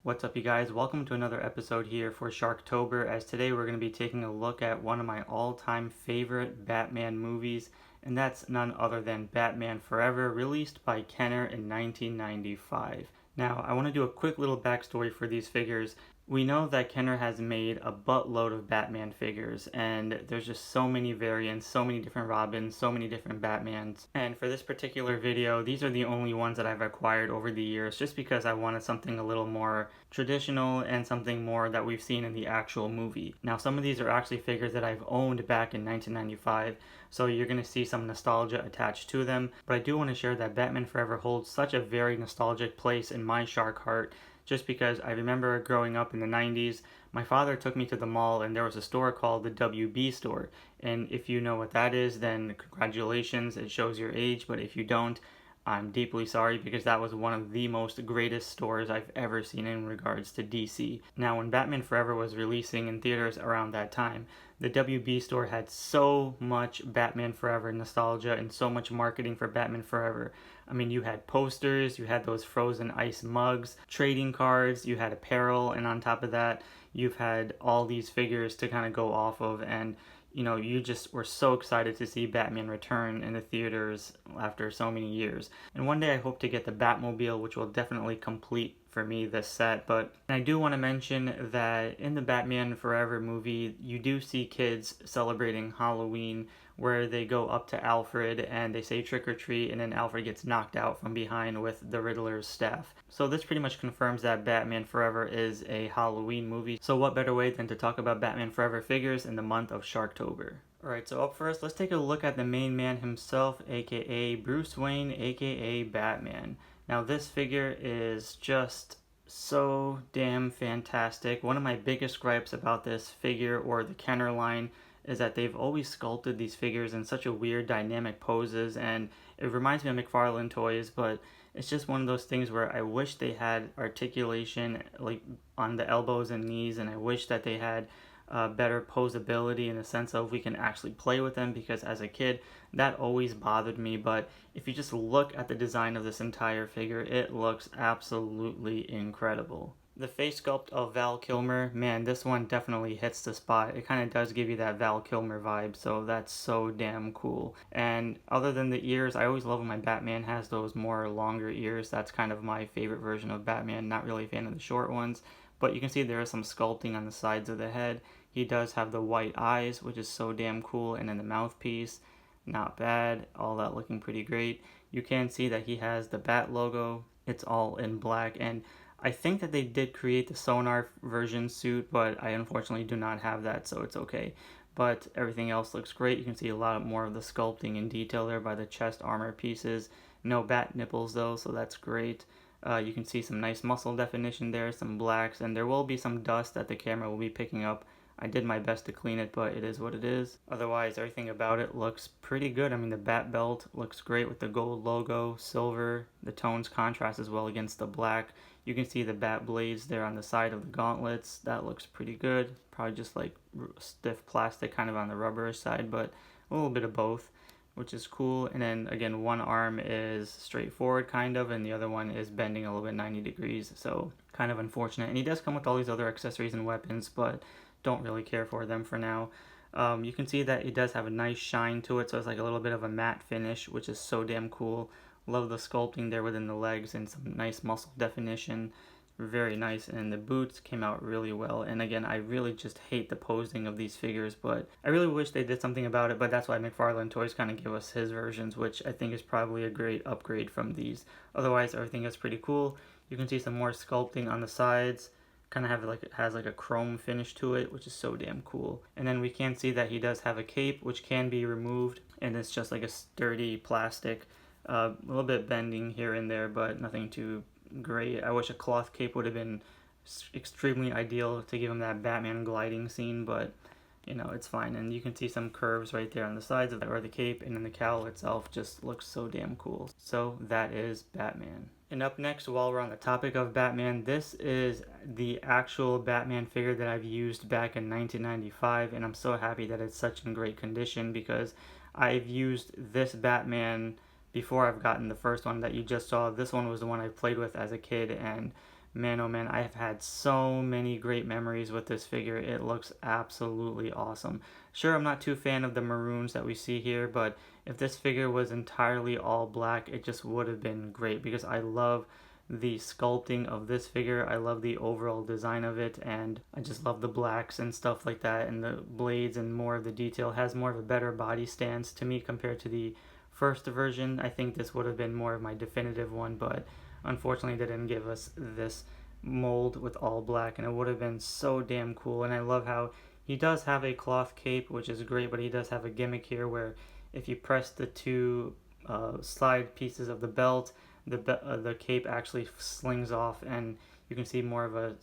What's up, you guys? Welcome to another episode here for Sharktober, as today we're going to be taking a look at one of my all-time favorite Batman movies, and that's none other than Batman Forever, released by Kenner in 1995. Now, I want to do a quick little backstory for these figures. We know that Kenner has made a buttload of Batman figures, and there's just so many variants, so many different Robins, so many different Batmans. And for this particular video, these are the only ones that I've acquired over the years, just because I wanted something a little more traditional and something more that we've seen in the actual movie. Now, some of these are actually figures that I've owned back in 1995, so you're going to see some nostalgia attached to them. But I do want to share that Batman Forever holds such a very nostalgic place in my Shark heart, just because I remember growing up in the 90s, my father took me to the mall and there was a store called the WB store. And if you know what that is, then congratulations, it shows your age. But if you don't, I'm deeply sorry, because that was one of the most greatest stores I've ever seen in regards to DC. Now, when Batman Forever was releasing in theaters around that time, the WB store had so much Batman Forever nostalgia and so much marketing for Batman Forever. I mean, you had posters, you had those frozen ice mugs, trading cards, you had apparel, and on top of that, you've had all these figures to kind of go off of, and you just were so excited to see Batman return in the theaters after so many years. And one day I hope to get the Batmobile, which will definitely complete for me this set. But I do want to mention that in the Batman Forever movie, you do see kids celebrating Halloween, where they go up to Alfred and they say trick or treat, and then Alfred gets knocked out from behind with the Riddler's staff. So this pretty much confirms that Batman Forever is a Halloween movie. So what better way than to talk about Batman Forever figures in the month of Sharktober. Alright, so up first, let's take a look at the main man himself, aka Bruce Wayne, aka Batman. Now this figure is just so damn fantastic. One of my biggest gripes about this figure, or the Kenner line, is that they've always sculpted these figures in such a weird dynamic poses, and it reminds me of McFarlane toys, but it's just one of those things where I wish they had articulation like on the elbows and knees, and I wish that they had better posability in the sense of we can actually play with them, because as a kid that always bothered me. But if you just look at the design of this entire figure, it looks absolutely incredible. The face sculpt of Val Kilmer, man, this one definitely hits the spot. It kind of does give you that Val Kilmer vibe, so that's so damn cool. And other than the ears, I always love when my Batman has those more longer ears. That's kind of my favorite version of Batman. Not really a fan of the short ones, but you can see there is some sculpting on the sides of the head. He does have the white eyes, which is so damn cool, and then the mouthpiece, not bad. All that looking pretty great. You can see that he has the Bat logo. It's all in black, and I think that they did create the Sonar version suit, but I unfortunately do not have that, so it's okay. But everything else looks great. You can see a lot more of the sculpting and detail there by the chest armor pieces. No bat nipples though, so that's great. You can see some nice muscle definition there, some blacks, and there will be some dust that the camera will be picking up. I did my best to clean it, but it is what it is. Otherwise, everything about it looks pretty good. I mean, the bat belt looks great with the gold logo, silver. The tones contrast as well against the black. You can see the bat blades there on the side of the gauntlets. That looks pretty good. Probably just like stiff plastic kind of on the rubber side, but a little bit of both, which is cool. And then again, one arm is straightforward kind of, and the other one is bending a little bit 90 degrees, so kind of unfortunate. And he does come with all these other accessories and weapons, but don't really care for them for now. You can see that it does have a nice shine to it, so it's like a little bit of a matte finish, which is so damn cool. Love the sculpting there within the legs and some nice muscle definition. Very nice, and the boots came out really well. And again, I really just hate the posing of these figures, but I really wish they did something about it. But that's why McFarlane Toys kind of give us his versions, which I think is probably a great upgrade from these. Otherwise, everything is pretty cool. You can see some more sculpting on the sides. Kind of have like, it has like a chrome finish to it, which is so damn cool. And then we can see that he does have a cape, which can be removed, and it's just like a sturdy plastic. A little bit bending here and there, but nothing too great. I wish a cloth cape would have been extremely ideal to give him that Batman gliding scene, but it's fine. And you can see some curves right there on the sides of the, or the cape, and then the cowl itself just looks so damn cool. So that is Batman. And up next, while we're on the topic of Batman, this is the actual Batman figure that I've used back in 1995, and I'm so happy that it's such in great condition, because I've used this Batman before I've gotten the first one that you just saw. This one was the one I played with as a kid, and man, oh man, I have had so many great memories with this figure. It looks absolutely awesome. Sure, I'm not too fan of the maroons that we see here, but if this figure was entirely all black, it just would have been great because I love the sculpting of this figure. I love the overall design of it, and I just love the blacks and stuff like that, and the blades and more of the detail. Has more of a better body stance to me compared to the first version. I think this would have been more of my definitive one, but unfortunately they didn't give us this mold with all black, and it would have been so damn cool. And I love how he does have a cloth cape, which is great, but he does have a gimmick here where if you press the two slide pieces of the belt, the cape actually slings off, and you can see more of a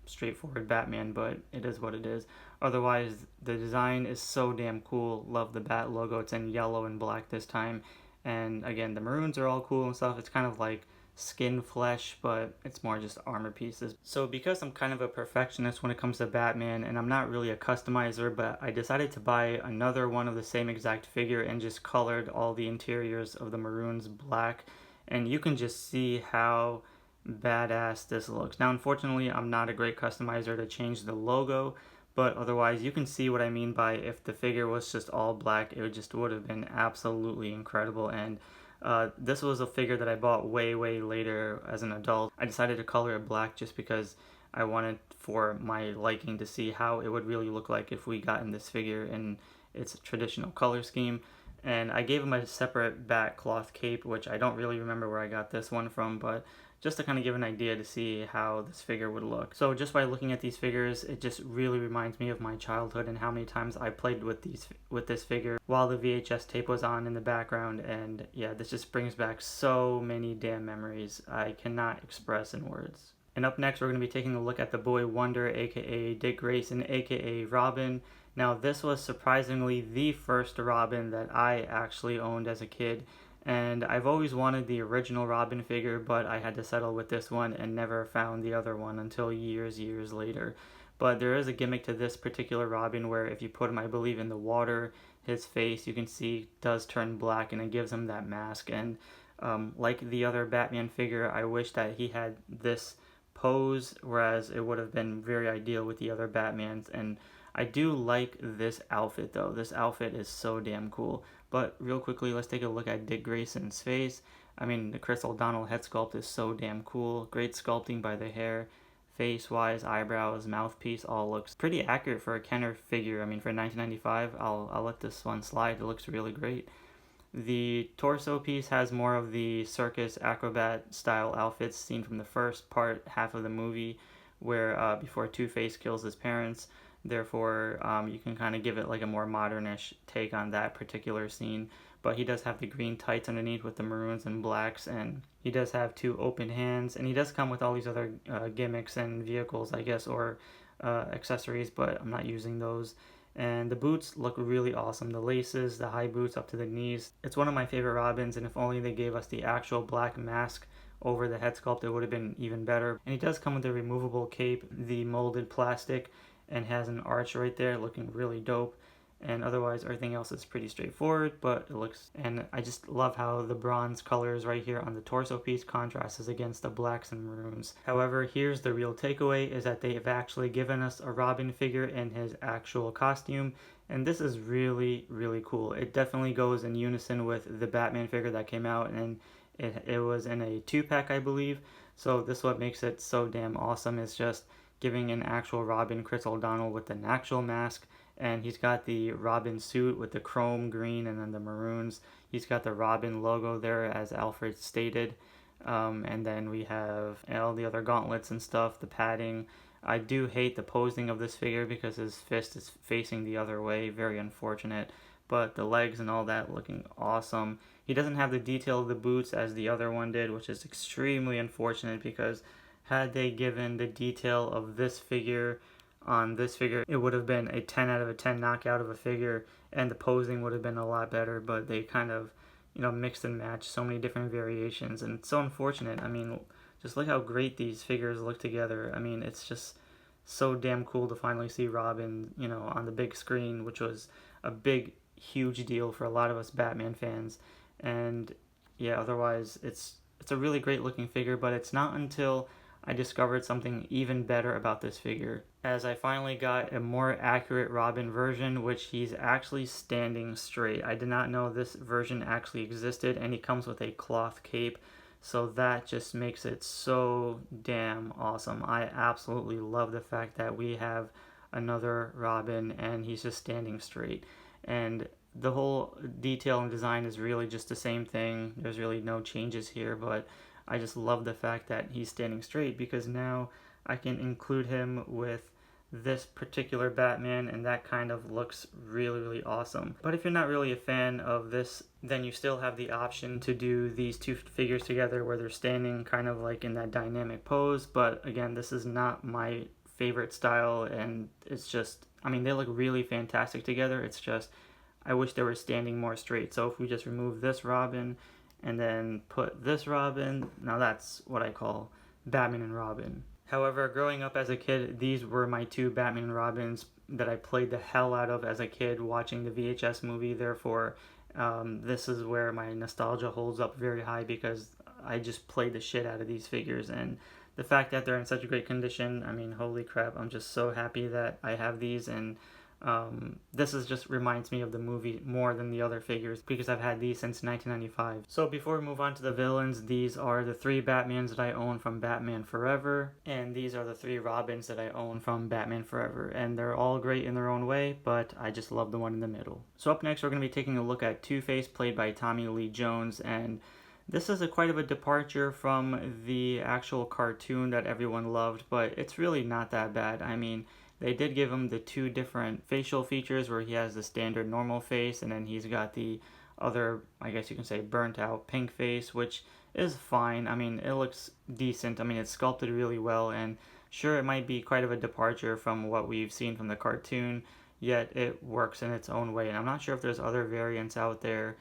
straightforward Batman, but it is what it is. Otherwise, the design is so damn cool. Love the Bat logo. It's in yellow and black this time, and again, the maroons are all cool and stuff. It's kind of like skin flesh, but it's more just armor pieces. So because I'm kind of a perfectionist when it comes to Batman, and I'm not really a customizer, but I decided to buy another one of the same exact figure and just colored all the interiors of the maroons black, and you can just see how badass this looks. Now unfortunately I'm not a great customizer to change the logo, but otherwise you can see what I mean by if the figure was just all black, it would have been absolutely incredible. And this was a figure that I bought way later as an adult. I decided to color it black just because I wanted for my liking to see how it would really look like if we got in this figure in its traditional color scheme. And I gave him a separate bat cloth cape, which I don't really remember where I got this one from, but just to kind of give an idea to see how this figure would look. So just by looking at these figures, it just really reminds me of my childhood and how many times I played with this figure while the VHS tape was on in the background. And yeah, this just brings back so many damn memories I cannot express in words. And up next, we're going to be taking a look at the Boy Wonder, aka Dick Grayson, aka Robin. Now, this was surprisingly the first Robin that I actually owned as a kid, and I've always wanted the original Robin figure, but I had to settle with this one and never found the other one until years later. But there is a gimmick to this particular Robin where if you put him, I believe, in the water, his face, you can see, does turn black, and it gives him that mask. And like the other Batman figure, I wish that he had this pose, whereas it would have been very ideal with the other Batmans. And I do like this outfit though. This outfit is so damn cool. But real quickly, let's take a look at Dick Grayson's face. I mean, the Chris O'Donnell head sculpt is so damn cool. Great sculpting by the hair, face-wise, eyebrows, mouthpiece, all looks pretty accurate for a Kenner figure. I mean, for 1995, I'll let this one slide. It looks really great. The torso piece has more of the circus acrobat style outfits seen from the first half of the movie, where before Two-Face kills his parents. Therefore, you can kind of give it like a more modernish take on that particular scene. But he does have the green tights underneath with the maroons and blacks, and he does have two open hands, and he does come with all these other gimmicks and vehicles, I guess, or accessories, but I'm not using those. And the boots look really awesome. The laces, the high boots up to the knees. It's one of my favorite Robins, and if only they gave us the actual black mask over the head sculpt, it would have been even better. And he does come with a removable cape, the molded plastic, and has an arch right there looking really dope. And otherwise everything else is pretty straightforward, but it looks, and I just love how the bronze colors right here on the torso piece contrasts against the blacks and maroons. However, here's the real takeaway, is that they have actually given us a Robin figure in his actual costume, and this is really cool. It definitely goes in unison with the Batman figure that came out, and it was in a 2-pack, I believe. So this is what makes it so damn awesome, is just giving an actual Robin, Chris O'Donnell, with an actual mask. And he's got the Robin suit with the chrome green and then the maroons. He's got the Robin logo there, as Alfred stated. And then we have all the other gauntlets and stuff, the padding. I do hate the posing of this figure because his fist is facing the other way. Very unfortunate. But the legs and all that looking awesome. He doesn't have the detail of the boots as the other one did, which is extremely unfortunate, because had they given the detail of this figure on this figure, it would have been a 10 out of 10 knockout of a figure, and the posing would have been a lot better. But they kind of, mixed and matched so many different variations, and it's so unfortunate. I mean, just look how great these figures look together. I mean, it's just so damn cool to finally see Robin, on the big screen, which was a huge deal for a lot of us Batman fans. And yeah, otherwise it's a really great looking figure, but it's not until I discovered something even better about this figure, as I finally got a more accurate Robin version, which he's actually standing straight. I did not know this version actually existed, and he comes with a cloth cape, so that just makes it so damn awesome. I absolutely love the fact that we have another Robin and he's just standing straight. And the whole detail and design is really just the same thing. There's really no changes here, but I just love the fact that he's standing straight, because now I can include him with this particular Batman, and that kind of looks really, really awesome. But if you're not really a fan of this, then you still have the option to do these two figures together where they're standing kind of like in that dynamic pose. But again, this is not my favorite style, and it's just, I mean, they look really fantastic together. It's just, I wish they were standing more straight. So if we just remove this Robin and then put this Robin, now that's what I call Batman and Robin. However, growing up as a kid, these were my two Batman and Robins that I played the hell out of as a kid watching the VHS movie. Therefore, this is where my nostalgia holds up very high, because I just played the shit out of these figures. And the fact that they're in such a great condition, I mean, holy crap, I'm just so happy that I have these. And this is just reminds me of the movie more than the other figures, because I've had these since 1995. So before we move on to the villains, these are the three Batmans that I own from Batman Forever, and these are the three Robins that I own from Batman Forever, and they're all great in their own way, but I just love the one in the middle. So up next, we're going to be taking a look at Two-Face, played by Tommy Lee Jones, and this is quite of a departure from the actual cartoon that everyone loved, but it's really not that bad. I mean, they did give him the two different facial features, where he has the standard normal face, and then he's got the other, I guess you can say, burnt out pink face, which is fine. I mean, it looks decent. I mean, it's sculpted really well, and sure, it might be quite of a departure from what we've seen from the cartoon, yet it works in its own way. And I'm not sure if there's other variants out there,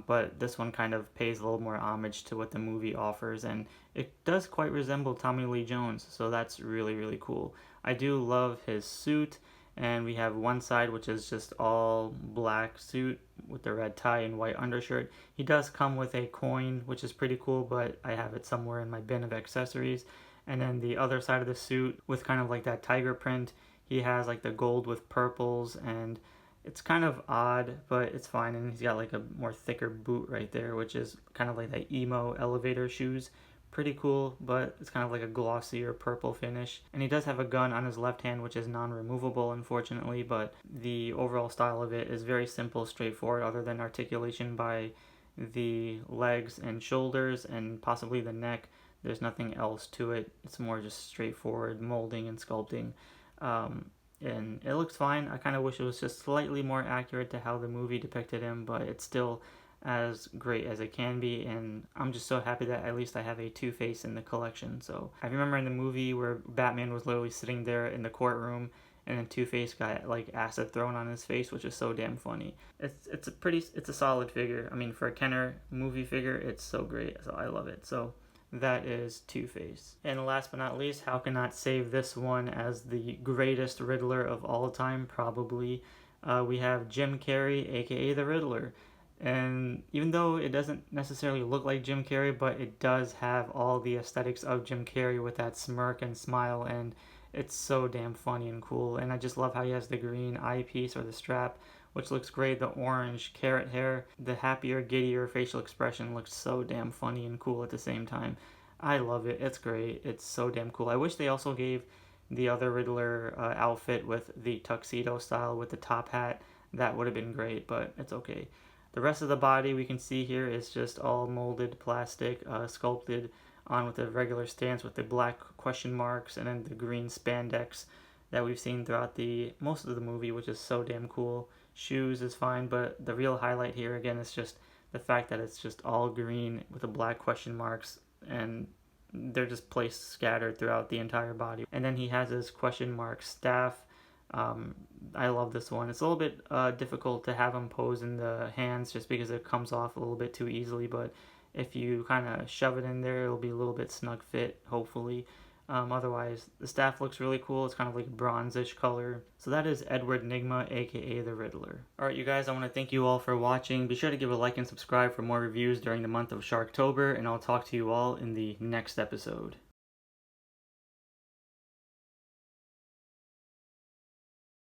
but this one kind of pays a little more homage to what the movie offers, and it does quite resemble Tommy Lee Jones, so that's really, really cool. I do love his suit, and we have one side which is just all black suit with the red tie and white undershirt. He does come with a coin, which is pretty cool, but I have it somewhere in my bin of accessories. And then the other side of the suit with kind of like that tiger print, he has like the gold with purples, and it's kind of odd, but it's fine. And he's got like a more thicker boot right there, which is kind of like that emo elevator shoes. Pretty cool, but it's kind of like a glossier purple finish. And he does have a gun on his left hand, which is non-removable, unfortunately, but the overall style of it is very simple, straightforward, other than articulation by the legs and shoulders and possibly the neck. There's nothing else to it. It's more just straightforward molding and sculpting. And it looks fine. I kind of wish it was just slightly more accurate to how the movie depicted him, but it's still as great as it can be, and I'm just so happy that at least I have a Two-Face in the collection. So I remember in the movie where Batman was literally sitting there in the courtroom, and then Two-Face got like acid thrown on his face, which is so damn funny. It's a solid figure. I mean, for a Kenner movie figure, it's so great. So I love it. So that is Two-Face. And last but not least, how can not save this one as the greatest Riddler of all time, probably. We have Jim Carrey, aka the Riddler. And even though it doesn't necessarily look like Jim Carrey, but it does have all the aesthetics of Jim Carrey with that smirk and smile, and it's so damn funny and cool. And I just love how he has the green eyepiece or the strap, which looks great. The orange carrot hair, the happier, giddier facial expression looks so damn funny and cool at the same time. I love it. It's great. It's so damn cool. I wish they also gave the other Riddler outfit with the tuxedo style with the top hat. That would have been great, but it's okay. The rest of the body we can see here is just all molded plastic, sculpted on with a regular stance with the black question marks and then the green spandex that we've seen throughout most of the movie, which is so damn cool. Shoes is fine, but the real highlight here again is just the fact that it's just all green with the black question marks, and they're just placed scattered throughout the entire body. And then he has his question mark staff. I love this one. It's a little bit difficult to have him pose in the hands just because it comes off a little bit too easily, but if you kind of shove it in there, it'll be a little bit snug fit, hopefully. Otherwise, the staff looks really cool. It's kind of like a bronzish color. So that is Edward Nygma, aka the Riddler. Alright, you guys, I want to thank you all for watching. Be sure to give a like and subscribe for more reviews during the month of Sharktober, and I'll talk to you all in the next episode.